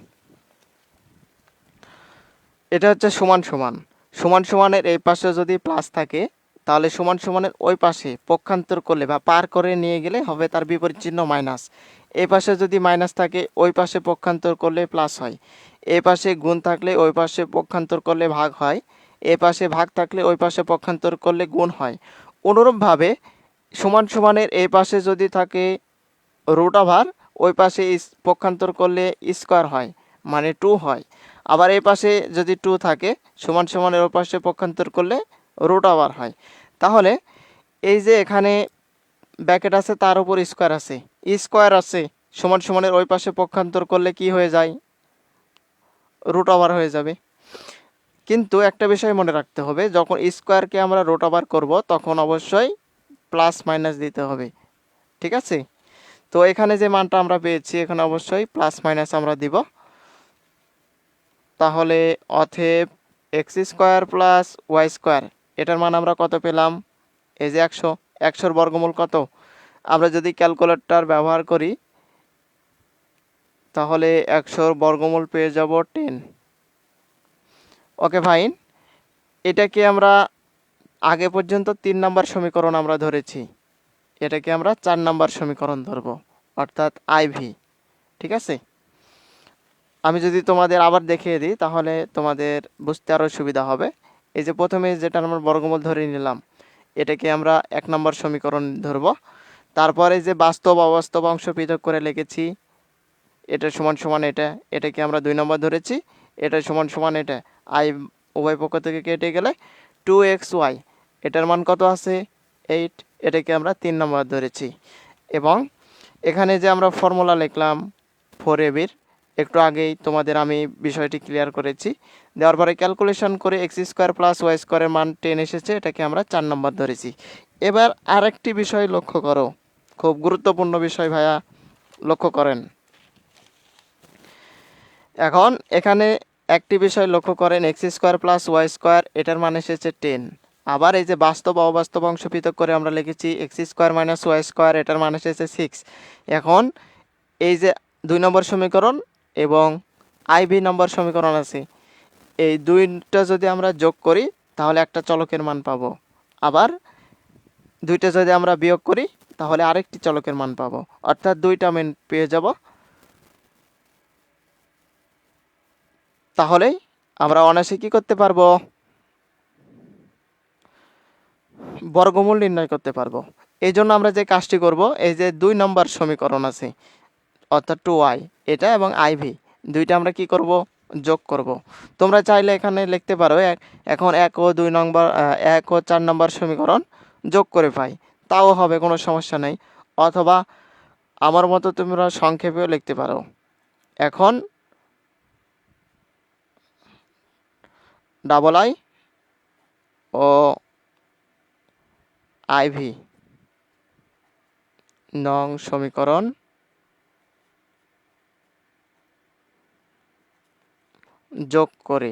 এটা হচ্ছে সমান সমান, সমান সমানের এই পাশে যদি প্লাস থাকে তাহলে সমান সমানের ওই পাশে পক্ষান্তর করলে বা পার করে নিয়ে গেলে হবে তার বিপরীত চিহ্ন মাইনাস। এই পাশে যদি মাইনাস থাকে ওই পাশে পক্ষান্তর করলে প্লাস হয়, এই পাশে গুণ থাকলে ওই পাশে পক্ষান্তর করলে ভাগ হয়, এই পাশে ভাগ থাকলে ওই পাশে পক্ষান্তর করলে গুণ হয়। অনুরূপভাবে সমান সমানের এই পাশে যদি থাকে রুট ওভার, ওই পাশে পক্ষান্তর করলে স্কোয়ার হয় মানে 2 হয়। আবার এই পাশে যদি 2 থাকে সমান সমানের ওই পাশে পক্ষান্তর করলে রুট ওভার হয়। তাহলে এই যে এখানে ব্র্যাকেট আছে তার উপর স্কোয়ার আছে, স্কোয়ার আছে, সমান সমানের ওই পাশে পক্ষান্তর করলে কি হয়ে যায় রুট ওভার হয়ে যাবে। কিন্তু একটা বিষয় মনে রাখতে হবে, যখন স্কোয়ারকে আমরা রুট ওভার করব তখন অবশ্যই প্লাস মাইনাস দিতে হবে, ঠিক আছে? তো এখানে যে মানটা আমরা পেয়েছি এখানে অবশ্যই প্লাস মাইনাস আমরা দিব। তাহলে অতএব x square plus Y square এটার মান আমরা কত পেলাম, এই যে 100, 100-র বর্গমূল কত, আমরা যদি ক্যালকুলেটর ব্যবহার করি তাহলে 100-র বর্গমূল পেয়ে যাব 10। ওকে ফাইন, এটাকে আমরা আগে পর্যন্ত 3 নম্বর সমীকরণ আমরা ধরেছি, এটাকে আমরা 4 নম্বর সমীকরণ ধরব, অর্থাৎ আইভি, ঠিক আছে? আমি যদি তোমাদের আবার দেখিয়ে দিই তাহলে তোমাদের বুঝতে আরও সুবিধা হবে। এই যে প্রথমে যেটা আমরা বর্গমূল ধরে নিলাম এটাকে আমরা 1 নম্বর সমীকরণ ধরব। তারপরে যে বাস্তব অবাস্তব অংশ পৃথক করে লিখেছি, এটা সমান সমান এটা, এটাকে আমরা 2 নম্বর ধরেছি, এটা সমান সমান এটা, আই উভয় পক্ষ থেকে কেটে গেলে 2xy, এটার মান কত আছে 8, এটাকে আমরা 3 নম্বর ধরেছি। এবং এখানে যে আমরা ফর্মুলা লিখলাম 4ab-র, একটু আগেই তোমাদের আমি বিষয়টি ক্লিয়ার করেছি, দেওয়ার পরে ক্যালকুলেশন করে এক্স স্কোয়ার প্লাস ওয়াই স্কোয়ারের মান 10 এসেছে, এটাকে আমরা 4 নম্বর ধরেছি। এবার আরেকটি বিষয় লক্ষ্য করো, খুব গুরুত্বপূর্ণ বিষয় ভাইয়া, লক্ষ্য করেন। এখন এখানে একটি বিষয় লক্ষ্য করেন, x square plus Y square এটার মান এসেছে 10। আবার এই যে বাস্তব অবাস্তব অংশ পৃথক করে আমরা লিখেছি x square minus Y square, এটার মান এসেছে 6। এখন এই যে 2 নম্বর সমীকরণ এবং আইভি নম্বর সমীকরণ আছে, এই দুইটা যদি আমরা যোগ করি তাহলে একটা চলকের মান পাবো, আবার দুইটা যদি আমরা বিয়োগ করি তাহলে আরেকটি চলকের মান পাবো, অর্থাৎ দুইটা মান পেয়ে যাব। তাহলেই আমরা অনায়াসে কি করতে পারবো, বর্গমূল নির্ণয় করতে পারবো। এই জন্য আমরা যে কাজটি করব, এই যে 2 নম্বর সমীকরণ আছে অর্থাৎ 2y এটা এবং আইভি দুইটা আমরা কি করব, যোগ করব। তোমরা চাইলে এখানে লিখতে পারো এখন 1 ও 2 নম্বর 1 ও 4 নম্বর সমীকরণ যোগ করে পাই, তাও হবে, কোনো সমস্যা নেই। অথবা আমার মতো তোমরা সংক্ষেপেও লিখতে পারো। এখন ডাবল আই ও আইভি নং সমীকরণ যোগ করে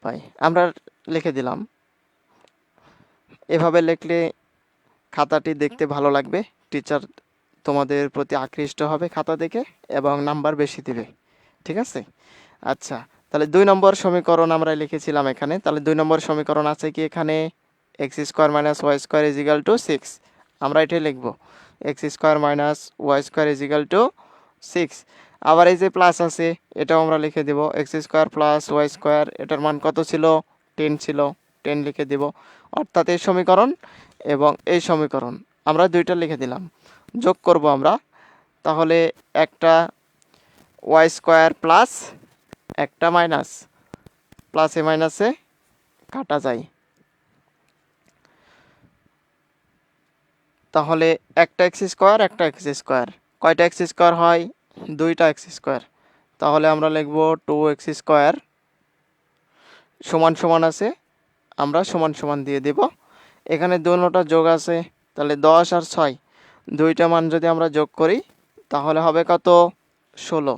পাই, আমরা লিখে দিলাম। এভাবে লিখলে খাতাটি দেখতে ভালো লাগবে, টিচার তোমাদের প্রতি আকৃষ্ট হবে খাতা দেখে এবং নাম্বার বেশি দিবে, ঠিক আছে? আচ্ছা, তাহলে 2 নম্বর সমীকরণ আমরা লিখেছিলাম এখানে, তাহলে 2 নম্বর সমীকরণ আছে কি এখানে, x square minus Y square is equal to 6। আমরা এটাই লিখব, X square minus Y square is equal to 6। আবার এই যে প্লাস আছে এটাও আমরা লিখে দেব, X square plus Y square, এটার মান কত ছিল, 10 ছিল, 10 লিখে দেব। অর্থাৎ এই সমীকরণ এবং এই সমীকরণ আমরা দুইটা লিখে দিলাম। যোগ করব আমরা, তাহলে একটা ওয়াই স্কোয়ার প্লাস একটা মাইনাস, প্লাসে মাইনাসে কাটা যায়, তাহলে একটা এক্স স্কোয়ার একটা এক্স স্কোয়ার, কয়টা এক্স স্কোয়ার হয়, দুইটা এক্স স্কোয়ার। তাহলে আমরা লিখব 2x স্কোয়ার সমান সমান আছে, আমরা সমান সমান দিয়ে দেব। এখানে দুটোটা যোগ আছে, তাহলে 10 আর 6 দুইটা মান যদি আমরা যোগ করি তাহলে হবে কত, 16।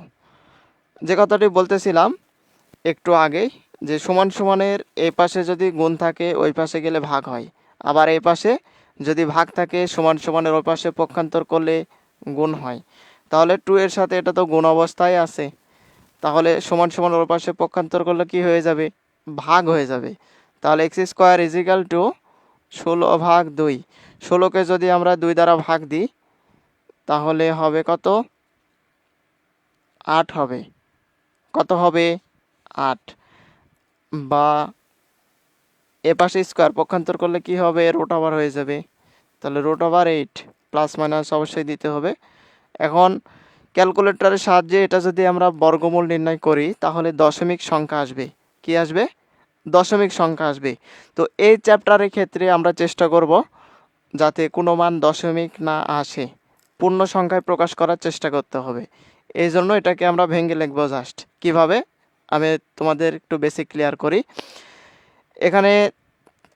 যে কথাটি বলতেছিলাম একটু আগেই, যে সমান সমানের এই পাশে যদি গুণ থাকে ওই পাশে গেলে ভাগ হয়, আবার এই পাশে যদি ভাগ থাকে সমান সমানের ওই পাশে পক্ষান্তর করলে গুণ হয়। তাহলে 2 এর সাথে এটা তো গুণ অবস্থায় আছে, তাহলে সমান সমান ওর পাশে পক্ষান্তর করলে কি হয়ে যাবে, ভাগ হয়ে যাবে। তাহলে x square is equal two 16/2। 16কে যদি আমরা 2 দ্বারা ভাগ দিই তাহলে হবে কত, 8 হবে। কত হবে, 8। বা এ পাশে স্কোয়ার পক্ষান্তর করলে কি হবে, রুট ওভার হয়ে যাবে, তাহলে রুট ওভার 8, প্লাস মাইনাস অবশ্যই দিতে হবে। এখন ক্যালকুলেটরের সাহায্যে এটা যদি আমরা বর্গমূল নির্ণয় করি তাহলে দশমিক সংখ্যা আসবে, কি আসবে, দশমিক সংখ্যা আসবে। তো এই চ্যাপ্টারের ক্ষেত্রে আমরা চেষ্টা করব যাতে কোনো মান দশমিক না আসে, পূর্ণ সংখ্যায় প্রকাশ করার চেষ্টা করতে হবে। এই জন্য এটাকে আমরা ভেঙে লিখবো। জাস্ট কিভাবে আমি তোমাদের একটু বেসিক ক্লিয়ার করি। এখানে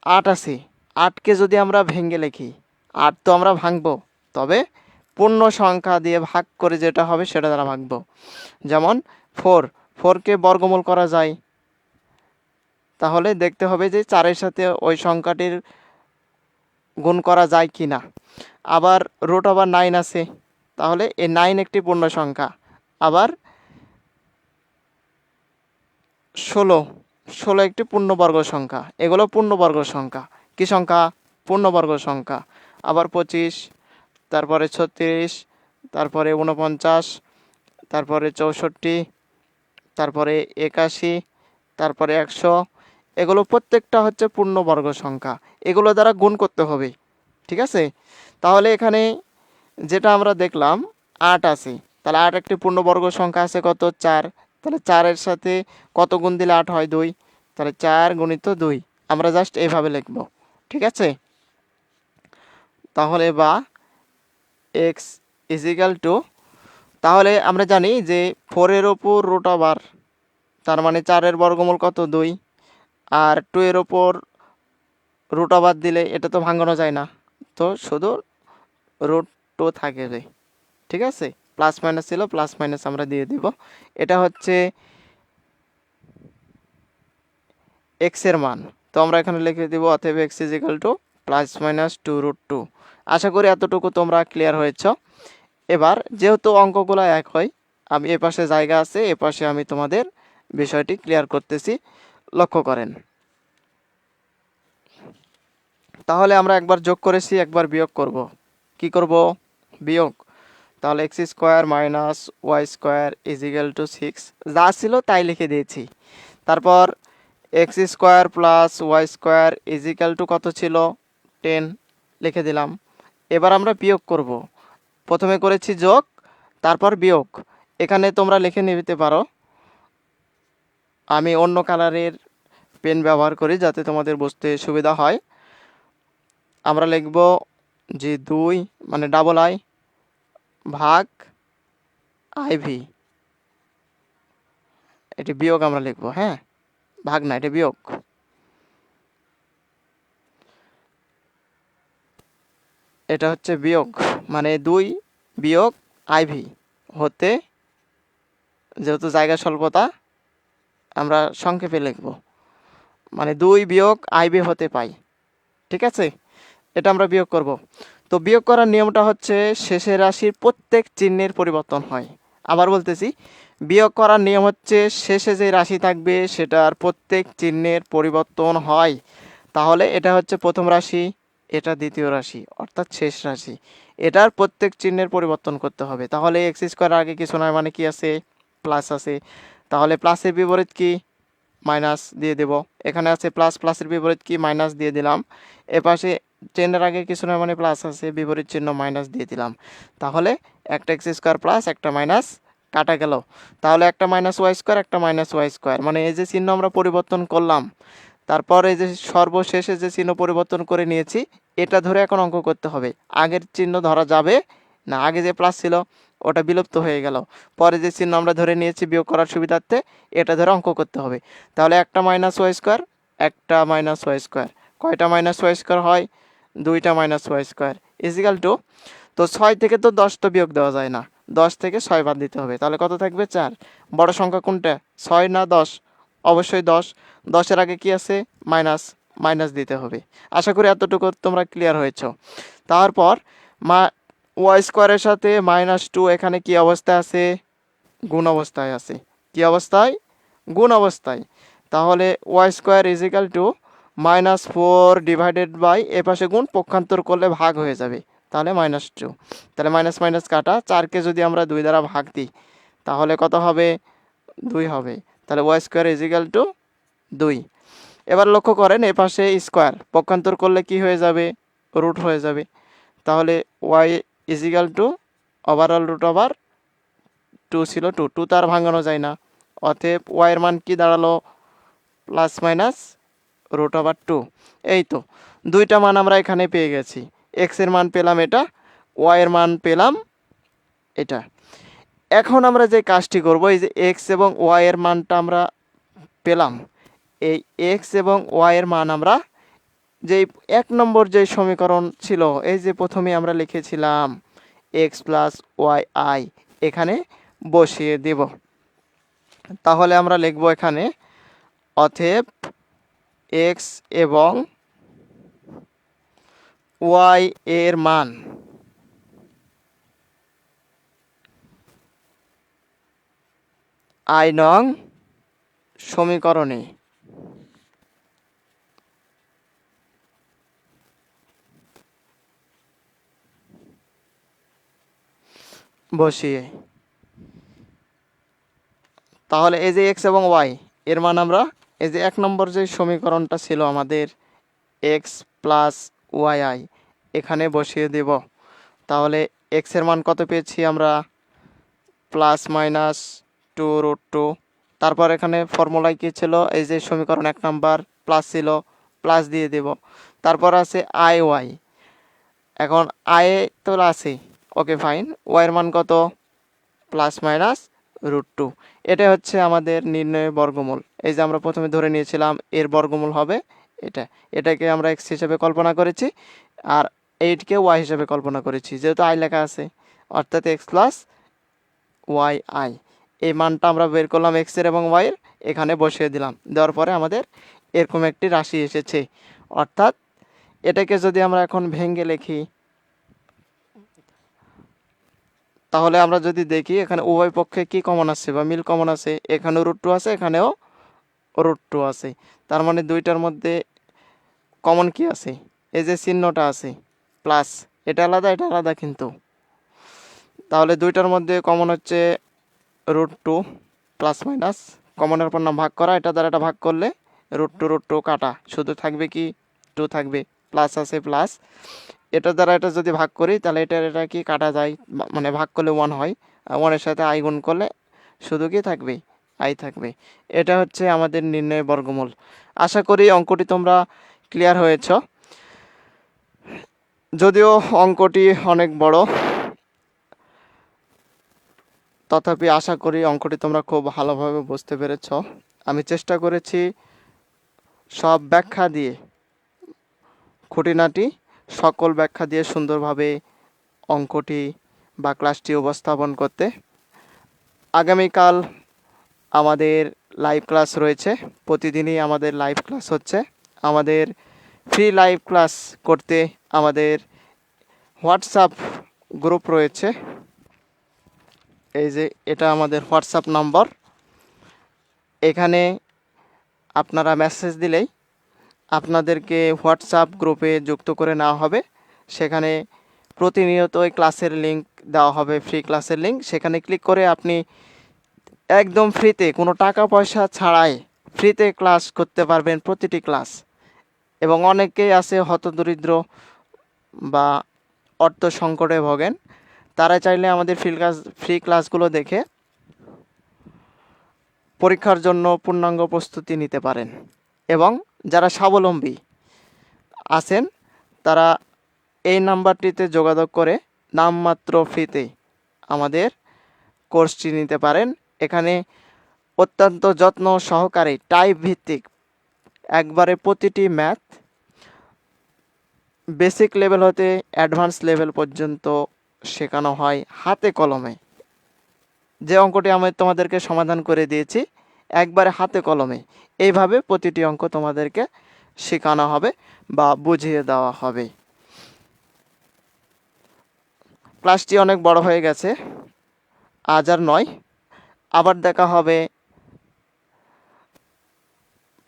8 আছে, 8কে যদি আমরা ভেঙে লিখি, 8 তো আমরা ভাঙবো, তবে পূর্ণ সংখ্যা দিয়ে ভাগ করে যেটা হবে সেটা দ্বারা ভাঙবো। যেমন 4কে বর্গমূল করা যায়, তাহলে দেখতে হবে যে 4-এর সাথে ওই সংখ্যাটির গুণ করা যায় কি না। আবার রুট ওভার 9 আছে, তাহলে এই 9 একটি পূর্ণ সংখ্যা। আবার 16 একটি পূর্ণবর্গ সংখ্যা, এগুলো পূর্ণবর্গ সংখ্যা। কি সংখ্যা, পূর্ণবর্গ সংখ্যা। আবার 25, তারপরে 36, তারপরে 49, তারপরে 64, তারপরে 81, তারপরে 100, এগুলো প্রত্যেকটা হচ্ছে পূর্ণবর্গ সংখ্যা, এগুলো দ্বারা গুণ করতে হবে। ঠিক আছে, তাহলে এখানে যেটা আমরা দেখলাম 8 আছে, তাহলে 8 একটি পূর্ণবর্গ সংখ্যা আছে কত, 4। তাহলে 4-এর সাথে কত গুণ দিলে 8 হয়, 2। তাহলে 4 গুণিত 2 আমরা জাস্ট এইভাবে লিখব। ঠিক আছে, তাহলে বা এক্স ইজ ইকাল টু, তাহলে আমরা জানি যে 4-এর ওপর রুট ওভার, তার মানে 4-এর বর্গমূল কত, 2। আর 2-এর ওপর রুট ওভার দিলে এটা তো ভাঙানো যায় না, তো শুধু রুট 2 থাকবে। ঠিক আছে, প্লাস মাইনাস ছিল, প্লাস মাইনাস আমরা দিয়ে দিব। এটা হচ্ছে এক্স এর মান, তো আমরা এখানে লিখে দিব অতএব x is equal two plus minus 2√2। আশা করি এতটুকু তোমরা ক্লিয়ার হয়েছ। এবার যেহেতু অঙ্কগুলো এক হয়, আমি এ পাশে জায়গা আছে, এ পাশে আমি তোমাদের বিষয়টি ক্লিয়ার করতেছি, লক্ষ্য করেন। তাহলে আমরা একবার যোগ করেছি, একবার বিয়োগ করব। কি করব, বিয়োগ। তাহলে x square minus Y square is equal to 6, যা ছিল তাই লিখে দিয়েছি। তারপর x square plus Y square is equal to কত ছিল, 10 লিখে দিলাম। এবার আমরা বিয়োগ করব। প্রথমে করেছি যোগ, তারপর বিয়োগ। এখানে তোমরা লিখে নিতে পারো, আমি অন্য কালারের পেন ব্যবহার করি যাতে তোমাদের বুঝতে সুবিধা হয়। আমরা লিখব যে 2 মানে ডাবল আই ভাগ আইভি, এটি বিয়োগ আমরা লিখব। হ্যাঁ, ভাগ না, এটা বিয়োগ। এটা হচ্ছে বিয়োগ, মানে 2 বিয়োগ আইভি হতে, যেহেতু জায়গা স্বল্পতা আমরা সংক্ষেপে লিখব, মানে 2 বিয়োগ আইভি হতে পাই। ঠিক আছে, এটা আমরা বিয়োগ করব। তো বিয়োগ করার নিয়মটা হচ্ছে শেষের রাশির প্রত্যেক চিহ্নের পরিবর্তন হয়। আবার বলতেছি, বিয়োগ করার নিয়ম হচ্ছে শেষে যে রাশি থাকবে সেটার প্রত্যেক চিহ্নের পরিবর্তন হয়। তাহলে এটা হচ্ছে প্রথম রাশি, এটা দ্বিতীয় রাশি, অর্থাৎ শেষ রাশি। এটার প্রত্যেক চিহ্নের পরিবর্তন করতে হবে। তাহলে এক্স স্কোয়ার আগে কিছু নয়, মানে কি আছে, প্লাস আছে। তাহলে প্লাসের বিপরীত কি, মাইনাস দিয়ে দেব। এখানে আছে প্লাস, প্লাসের বিপরীত কি, মাইনাস দিয়ে দিলাম। এপাশে চিহ্নের আগে কিছু নয় মানে প্লাস আছে, বিপরীত চিহ্ন মাইনাস দিয়ে দিলাম। তাহলে একটা এক্স স্কোয়ার প্লাস একটা মাইনাস কাটা গেল। তাহলে একটা মাইনাস ওয়াই স্কোয়ার, একটা মাইনাস ওয়াই স্কোয়ার, মানে এই যে চিহ্ন আমরা পরিবর্তন করলাম, তারপর এই যে সর্বশেষে যে চিহ্ন পরিবর্তন করে নিয়েছি, এটা ধরে এখন অঙ্ক করতে হবে। আগের চিহ্ন ধরা যাবে না, আগে যে প্লাস ছিল ওটা বিলুপ্ত হয়ে গেল। পরে যে চিহ্ন আমরা ধরে নিয়েছি বিয়োগ করার সুবিধার্থে, এটা ধরে অঙ্ক করতে হবে। তাহলে একটা মাইনাস ওয়াই স্কোয়ার, একটা মাইনাস ওয়াই স্কোয়ার, কয়টা মাইনাস ওয়াই স্কোয়ার হয়, দুইটা minus Y square is equal to, তো 6 থেকে তো 10 তো বিয়োগ দেওয়া যায় না, 10 থেকে 6 বাদ দিতে হবে। তাহলে কত থাকবে, 4। বড় সংখ্যা কোনটা, 6 না 10? অবশ্যই 10। 10-এর আগে কি আছে, মাইনাস, মাইনাস দিতে হবে। আশা করি এতটুকু তোমরা ক্লিয়ার হয়েছ। তারপর ওয়াই স্কোয়ারের সাথে -2 এখানে কি অবস্থায় আছে, গুণ অবস্থায় আছে। কি অবস্থায়, গুণ অবস্থায়। তাহলে y square is equal to -4 divided by, এপাশে গুণ, পক্ষান্তর করলে ভাগ হয়ে যাবে। তাহলে -2, তাহলে মাইনাস মাইনাস কাটা, 4কে যদি আমরা 2 দ্বারা ভাগ দিই তাহলে কত হবে, 2 হবে। তাহলে ওয়াই স্কোয়ার ইজিক্যাল টু 2। এবার লক্ষ্য করেন এপাশে স্কোয়ার, পক্ষান্তর করলে কি হয়ে যাবে, রুট হয়ে যাবে। তাহলে y is equal to overall root over 2 ছিল 2, 2 তার ভাঙানো যায় না। অতএব ওয়াইয়ের মান কি দাঁড়ালো, প্লাস মাইনাস রুট ওভার 2। এই তো দুইটা মান আমরা এখানে পেয়ে গেছি। এক্সের মান পেলাম এটা, ওয়াইয়ের মান পেলাম এটা। এখন আমরা যে কাজটি করব, এই যে এক্স এবং ওয়াইয়ের মানটা আমরা পেলাম, এই এক্স এবং ওয়াইয়ের মান আমরা যেই 1 নম্বর যে সমীকরণ ছিল, এই যে প্রথমে আমরা লিখেছিলাম এক্স প্লাস ওয়াই আই, এখানে বসিয়ে দেব। তাহলে আমরা লিখব এখানে অতএব এক্স এবং ওয়াই এর মান আই নং সমীকরণে বসিয়ে, তাহলে এই যে এক্স এবং ওয়াই এর মান আমরা এই যে 1 নম্বর যে সমীকরণটা ছিল আমাদের এক্স প্লাস ওয়াই আই, এখানে বসিয়ে দেব। তাহলে এক্সের মান কত পেয়েছি আমরা, +-2√2। তারপর এখানে ফর্মুলায় কী ছিল, এই যে সমীকরণ 1 নাম্বার প্লাস ছিল, প্লাস দিয়ে দেব। তারপর আছে আই ওয়াই, এখন আই তো আছে, ওকে ফাইন। ওয়াইয়ের মান কত, +-√2। এটা হচ্ছে আমাদের নির্ণয়ের বর্গমূল। এই যে আমরা প্রথমে ধরে নিয়েছিলাম এর বর্গমূল হবে এটা, এটাকে আমরা এক্স হিসেবে কল্পনা করেছি আর 8কে ওয়াই হিসেবে কল্পনা করেছি, যেহেতু আই লেখা আছে, অর্থাৎ এক্স প্লাস ওয়াই আই। এই মানটা আমরা বের করলাম এক্সের এবং ওয়াইয়ের, এখানে বসিয়ে দিলাম। দেওয়ার পরে আমাদের এরকম একটি রাশি এসেছে। অর্থাৎ এটাকে যদি আমরা এখন ভেঙে লিখি, তাহলে আমরা যদি দেখি এখানে উভয় পক্ষে কি কমন আছে বা মিল কমন আছে, এখানেও √2 আছে, এখানেও √2 আছে। তার মানে দুইটার মধ্যে কমন কি আছে, এই যে চিহ্নটা আছে প্লাস, এটা আলাদা এটা আলাদা কিন্তু। তাহলে দুইটার মধ্যে কমন হচ্ছে √2 প্লাস মাইনাস, কমনের পর না ভাগ করা, এটা দ্বারা এটা ভাগ করলে √2 কাটা, শুধু থাকবে কি 2 থাকবে, প্লাস আছে প্লাস। এটা দ্বারা এটা যদি ভাগ করি তাহলে এটা কি কাটা যায়, মানে ভাগ করলে 1 হয়, 1-এর সাথে আই গুণ করলে শুধু কি থাকবে, আই থাকবে। এটা হচ্ছে আমাদের নির্ণয় বর্গমূল। আশা করি অঙ্কটি তোমরা ক্লিয়ার হয়েছ। যদিও অঙ্কটি অনেক বড়, তথাপি আশা করি অঙ্কটি তোমরা খুব ভালোভাবে বুঝতে পেরেছ। আমি চেষ্টা করেছি সব ব্যাখ্যা দিয়ে, খুঁটিনাটি সকল ব্যাখ্যা দিয়ে সুন্দরভাবে অঙ্কটি বা ক্লাসটি উপস্থাপন করতে। আগামীকাল আমাদের লাইভ ক্লাস রয়েছে, প্রতিদিনই আমাদের লাইভ ক্লাস হচ্ছে। আমাদের ফ্রি লাইভ ক্লাস করতে আমাদের হোয়াটসঅ্যাপ গ্রুপ রয়েছে, এই যে এটা আমাদের হোয়াটসঅ্যাপ নম্বর। এখানে আপনারা মেসেজ দিলেই আপনাদেরকে হোয়াটসঅ্যাপ গ্রুপে যুক্ত করে নেওয়া হবে। সেখানে প্রতিনিয়তই ক্লাসের লিঙ্ক দেওয়া হবে, ফ্রি ক্লাসের লিঙ্ক। সেখানে ক্লিক করে আপনি একদম ফ্রিতে, কোনো টাকা পয়সা ছাড়াই ফ্রিতে ক্লাস করতে পারবেন, প্রতিটি ক্লাস। এবং অনেকেই আছে হতদরিদ্র বা অর্থ সংকটে ভোগেন, তারা চাইলে আমাদের ফ্রি ক্লাসগুলো দেখে পরীক্ষার জন্য পূর্ণাঙ্গ প্রস্তুতি নিতে পারেন। এবং যারা স্বাবলম্বী আছেন তারা এই নাম্বারটিতে যোগাযোগ করে নামমাত্র ফ্রিতে আমাদের কোর্সটি নিতে পারেন। এখানে অত্যন্ত যত্ন সহকারে টাইপ ভিত্তিক একবারে প্রতিটি ম্যাথ বেসিক লেভেল হতে অ্যাডভান্স লেভেল পর্যন্ত শেখানো হয় হাতে কলমে। যে অঙ্কটি আমি তোমাদেরকে সমাধান করে দিয়েছি একবারে হাতে কলমে, এইভাবে প্রতিটি অঙ্ক তোমাদেরকে শেখানো হবে বা বুঝিয়ে দেওয়া হবে। ক্লাসটি অনেক বড় হয়ে গেছে, আজ আর নয়। আবার দেখা হবে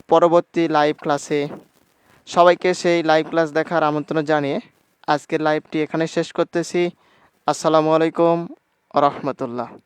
পরবর্তী লাইভ ক্লাসে। সবাইকে সেই লাইভ ক্লাস দেখার আমন্ত্রণ জানিয়ে আজকের লাইভটি এখানে শেষ করতেছি। আসসালামু আলাইকুম ওয়া রাহমাতুল্লাহ।